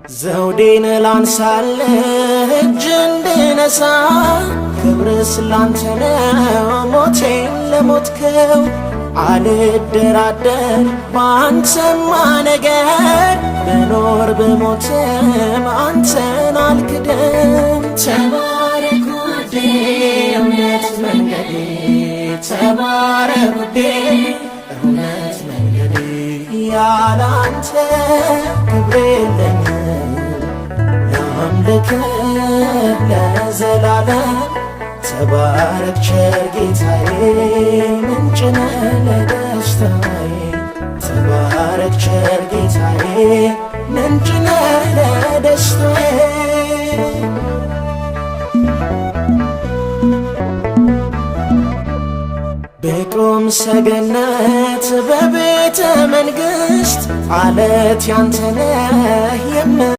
ዘውዴን ላንሳልህ እጅ እንድነሳ ክብርስ ላንተ ነው ሞቴን ለሞትከው አልደራደር ባንተማ ነገር ብኖር ብሞትም አንተን አልክድም። ተባረክ ውዴ እውነት መንገዴ ተባረክ ውዴ እውነት መንገዴ ያላንተ ክብር የለኝም ላምልክህ ለዘላለም ተባረክ ቸር ጌታዬ ምንጭ ነህ ለደስታዬ ተባረክ ቸር ጌታዬ ምንጭ ነህ ለደስታዬ በቁም ሰገነት በቤተ መንግሥት አለት ያንተ ነህ